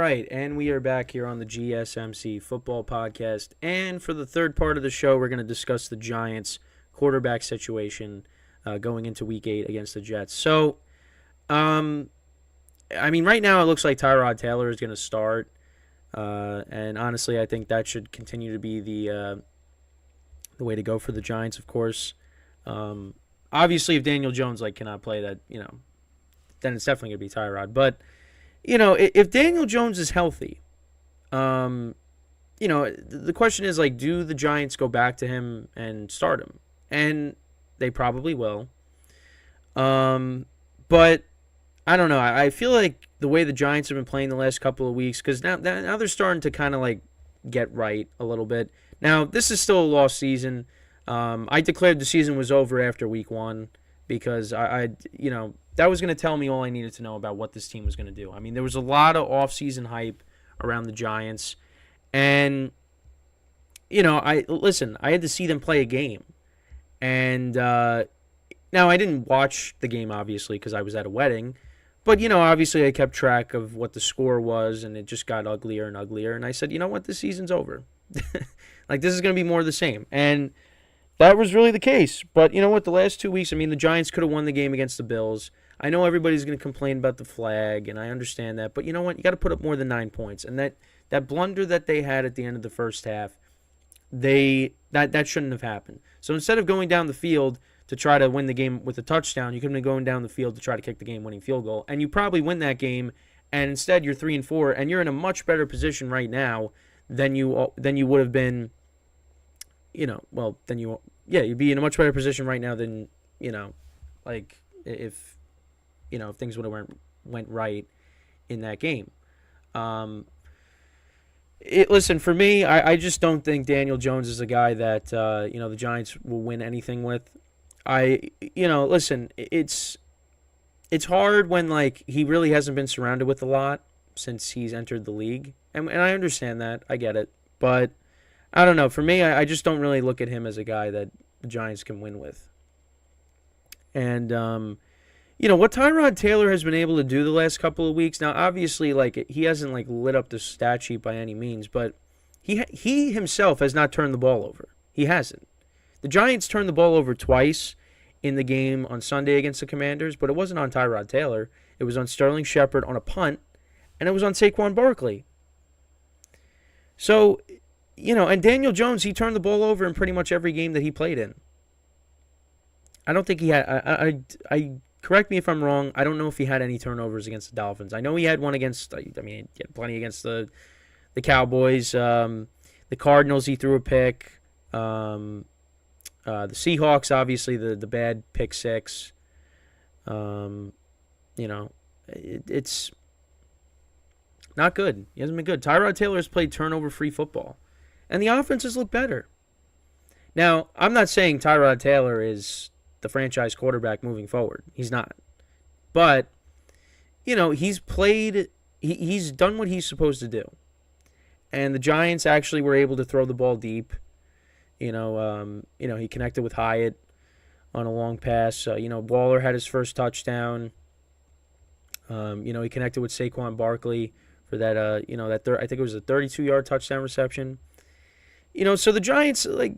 right, and we are back here on the GSMC football podcast. And for the third part of the show, we're going to discuss the Giants' quarterback situation going into Week 8 against the Jets. So, right now it looks like Tyrod Taylor is going to start. And honestly, I think that should continue to be the way to go for the Giants, of course. Obviously, if Daniel Jones cannot play, that then it's definitely going to be Tyrod. But if Daniel Jones is healthy, the question is, do the Giants go back to him and start him? And they probably will. But I don't know. I feel like the way the Giants have been playing the last couple of weeks, because now they're starting to kind of get right a little bit. Now, this is still a lost season. I declared the season was over after Week 1 because that was going to tell me all I needed to know about what this team was going to do. I mean, there was a lot of off-season hype around the Giants. And, I had to see them play a game. And now I didn't watch the game, obviously, because I was at a wedding. But, obviously I kept track of what the score was, and it just got uglier and uglier. And I said, you know what, this season's over. This is going to be more of the same. And that was really the case. But you know what, the last 2 weeks, the Giants could have won the game against the Bills. I know everybody's going to complain about the flag, and I understand that. But you know what? You got to put up more than 9 points. And that blunder that they had at the end of the first half, that shouldn't have happened. So instead of going down the field to try to win the game with a touchdown, you could have been going down the field to try to kick the game-winning field goal. And you probably win that game, and instead you're 3-4, and you're in a much better position right now than you would have been. You'd be in a much better position right now than if things would have went right in that game. Listen, for me, I just don't think Daniel Jones is a guy that the Giants will win anything with. Listen, it's hard when he really hasn't been surrounded with a lot since he's entered the league, and I understand that, I get it, but I don't know. For me, I just don't really look at him as a guy that the Giants can win with. And what Tyrod Taylor has been able to do the last couple of weeks, now obviously he hasn't lit up the stat sheet by any means, but he himself has not turned the ball over. He hasn't. The Giants turned the ball over twice in the game on Sunday against the Commanders, but it wasn't on Tyrod Taylor. It was on Sterling Shepard on a punt, and it was on Saquon Barkley. So, and Daniel Jones, he turned the ball over in pretty much every game that he played in. I don't think he had. I correct me if I'm wrong. I don't know if he had any turnovers against the Dolphins. I know he had one against. He had plenty against the Cowboys. The Cardinals, he threw a pick. The Seahawks, obviously the bad pick six. It's not good. He hasn't been good. Tyrod Taylor has played turnover-free football, and the offenses look better. Now, I'm not saying Tyrod Taylor is the franchise quarterback moving forward. He's not. But, he's played, he's done what he's supposed to do. And the Giants actually were able to throw the ball deep. He connected with Hyatt on a long pass. Waller had his first touchdown. He connected with Saquon Barkley for that, I think it was a 32-yard touchdown reception. So the Giants, they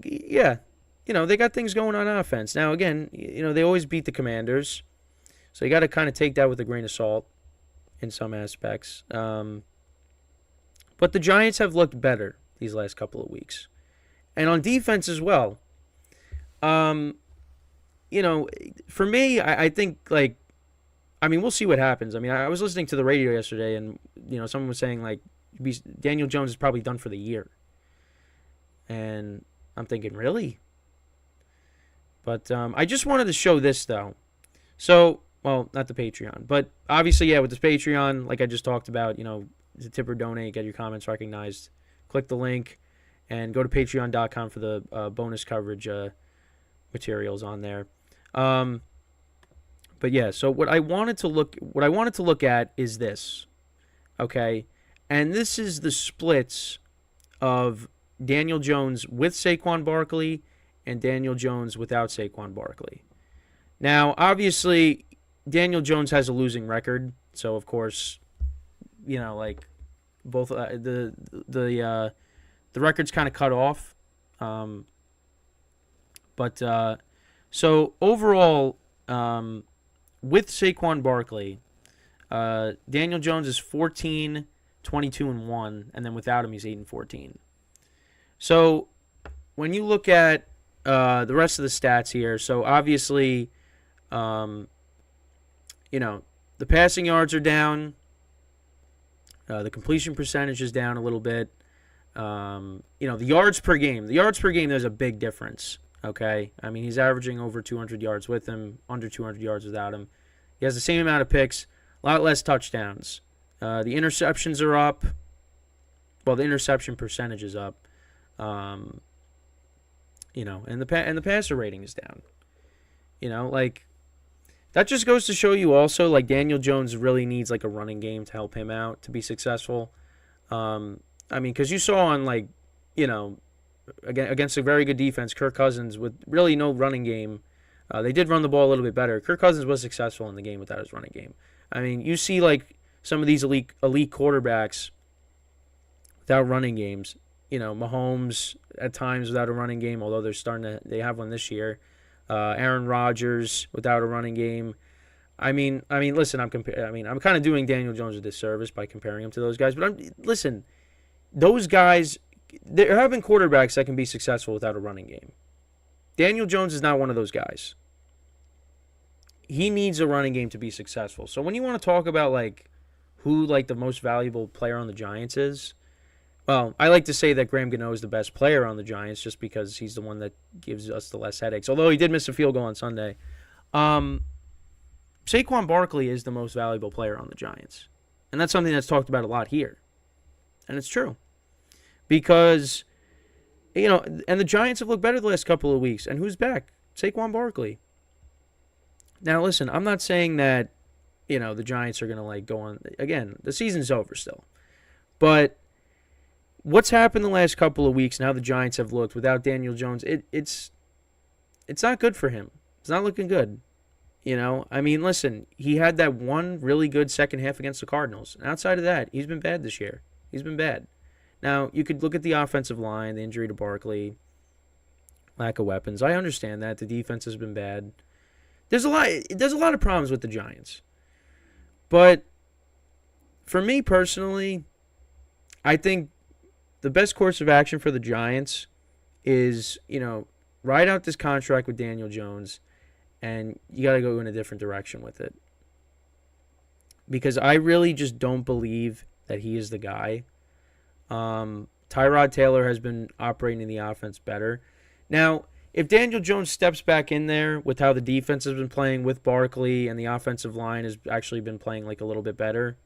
got things going on offense. Now, again, they always beat the Commanders. So you got to kind of take that with a grain of salt in some aspects. But the Giants have looked better these last couple of weeks. And on defense as well. For me, I think, we'll see what happens. I was listening to the radio yesterday, and, someone was saying, Daniel Jones is probably done for the year. And I'm thinking, really? But I just wanted to show this, though. So, well, not the Patreon. But obviously, with this Patreon, like I just talked about, to tip or donate, get your comments recognized. Click the link and go to patreon.com for the bonus coverage materials on there. But yeah, so what I wanted to look at is this. Okay? And this is the splits of Daniel Jones with Saquon Barkley and Daniel Jones without Saquon Barkley. Now, obviously, Daniel Jones has a losing record, so of course, Both the record's kind of cut off. Um, but so overall, with Saquon Barkley, Daniel Jones is 14, 22 and 1, and then without him he's 8 and 14. So when you look at the rest of the stats here, so obviously, the passing yards are down, the completion percentage is down a little bit. The yards per game. The yards per game, there's a big difference. Okay, I mean he's averaging over 200 yards with him, under 200 yards without him. He has the same amount of picks, a lot less touchdowns. The interceptions are up. Well, the interception percentage is up. And the passer rating is down. That just goes to show you also, like, Daniel Jones really needs like a running game to help him out to be successful. Because you saw on against a very good defense, Kirk Cousins with really no running game. They did run the ball a little bit better. Kirk Cousins was successful in the game without his running game. I mean, you see like some of these elite quarterbacks without running games. Mahomes at times without a running game, although they have one this year. Aaron Rodgers without a running game. Listen, I'm kind of doing Daniel Jones a disservice by comparing him to those guys, but those guys, there have been quarterbacks that can be successful without a running game. Daniel Jones is not one of those guys. He needs a running game to be successful. So when you want to talk about who the most valuable player on the Giants is, well, I like to say that Graham Gano is the best player on the Giants just because he's the one that gives us the less headaches. Although he did miss a field goal on Sunday. Saquon Barkley is the most valuable player on the Giants. And that's something that's talked about a lot here. And it's true. Because, and the Giants have looked better the last couple of weeks. And who's back? Saquon Barkley. Now, listen, I'm not saying that, the Giants are going to go on. Again, the season's over still. But what's happened the last couple of weeks and how the Giants have looked without Daniel Jones, it's not good for him. It's not looking good. Listen, he had that one really good second half against the Cardinals. And outside of that, he's been bad this year. He's been bad. Now, you could look at the offensive line, the injury to Barkley, lack of weapons. I understand that. The defense has been bad. There's a lot of problems with the Giants. But for me personally, I think the best course of action for the Giants is, ride out this contract with Daniel Jones, and you got to go in a different direction with it. Because I really just don't believe that he is the guy. Tyrod Taylor has been operating the offense better. Now, if Daniel Jones steps back in there with how the defense has been playing with Barkley and the offensive line has actually been playing a little bit better,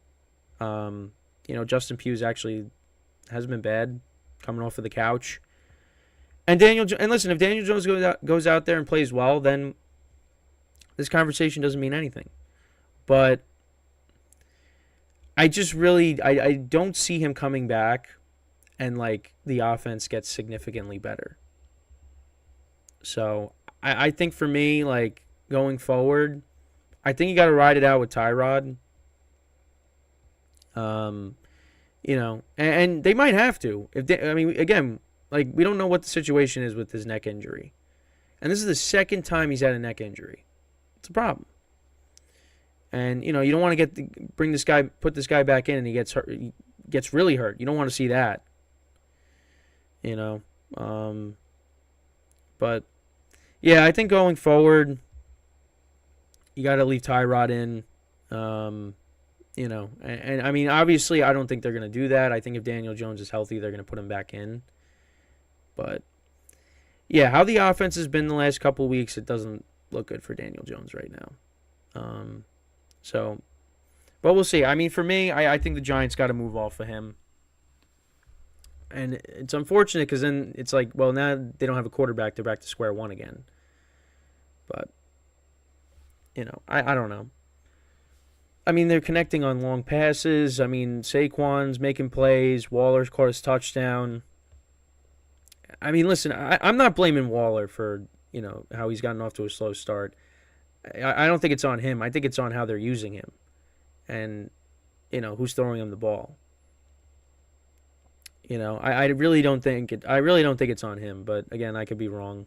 Justin Pugh's actually hasn't been bad coming off of the couch. And listen, if Daniel Jones goes out there and plays well, then this conversation doesn't mean anything. But I just really I don't see him coming back and the offense gets significantly better. So I think for me, going forward, I think you got to ride it out with Tyrod. And they might have to. Again, we don't know what the situation is with his neck injury. And this is the second time he's had a neck injury. It's a problem. And, you don't want to put this guy back in and he gets hurt, he gets really hurt. You don't want to see that. But, yeah, I think going forward, you got to leave Tyrod in. And obviously I don't think they're going to do that. I think if Daniel Jones is healthy, they're going to put him back in. But, yeah, how the offense has been the last couple of weeks, it doesn't look good for Daniel Jones right now. But we'll see. For me, I think the Giants got to move off of him. And it's unfortunate because then it's now they don't have a quarterback. They're back to square one again. But, I don't know. They're connecting on long passes. Saquon's making plays. Waller's caught his touchdown. Listen, I'm not blaming Waller for, how he's gotten off to a slow start. I don't think it's on him. I think it's on how they're using him and, who's throwing him the ball. I really don't think it. I really don't think it's on him. But again, I could be wrong.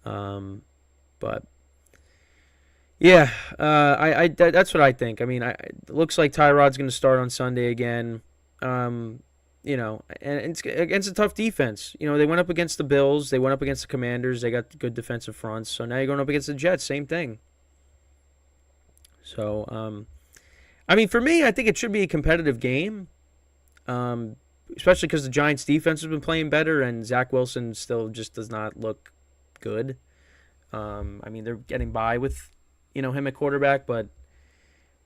But yeah, that's what I think. I mean, it looks like Tyrod's going to start on Sunday again. And it's against a tough defense. They went up against the Bills. They went up against the Commanders. They got good defensive fronts. So now you're going up against the Jets. Same thing. So, I mean, for me, I think it should be a competitive game, especially because the Giants' defense has been playing better and Zach Wilson still just does not look good. I mean, they're getting by with, him at quarterback, but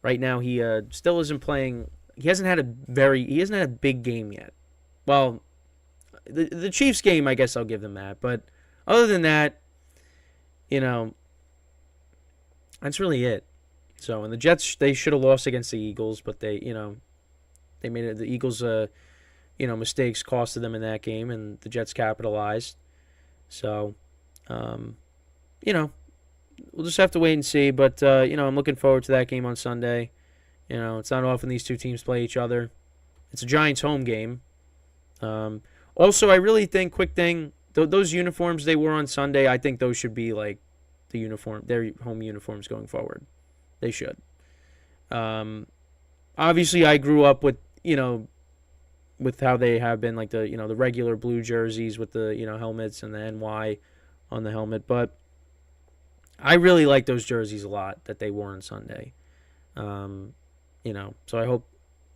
right now he still isn't playing. He hasn't had a big game yet. Well, the Chiefs game, I guess I'll give them that. But other than that, that's really it. So, and the Jets, they should have lost against the Eagles, but they made it. The Eagles, mistakes costed them in that game, and the Jets capitalized. So, we'll just have to wait and see. But I'm looking forward to that game on Sunday. It's not often these two teams play each other. It's a Giants home game. Also, I really think, quick thing, those uniforms they wore on Sunday, I think those should be like their home uniforms going forward. They should. Obviously, I grew up with how they have been, like the regular blue jerseys with the helmets and the NY on the helmet, but I really like those jerseys a lot that they wore on Sunday. So I hope,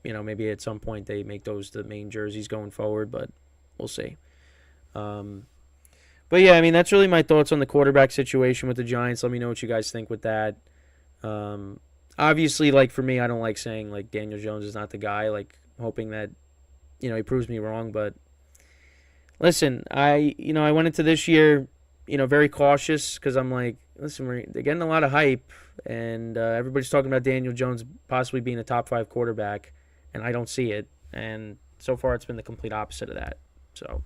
maybe at some point they make those the main jerseys going forward, but we'll see. But yeah, I mean, that's really my thoughts on the quarterback situation with the Giants. Let me know what you guys think with that. Obviously, like for me, I don't like saying like Daniel Jones is not the guy, like hoping that, he proves me wrong. But listen, I went into this year, very cautious because I'm like, listen, they're getting a lot of hype, and everybody's talking about Daniel Jones possibly being a top 5 quarterback, and I don't see it. And so far, it's been the complete opposite of that. So,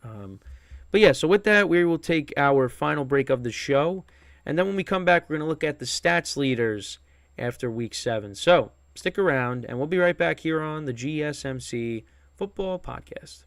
but yeah, so with that, we will take our final break of the show, and then when we come back, we're going to look at the stats leaders after Week 7. So stick around, and we'll be right back here on the GSMC Football Podcast.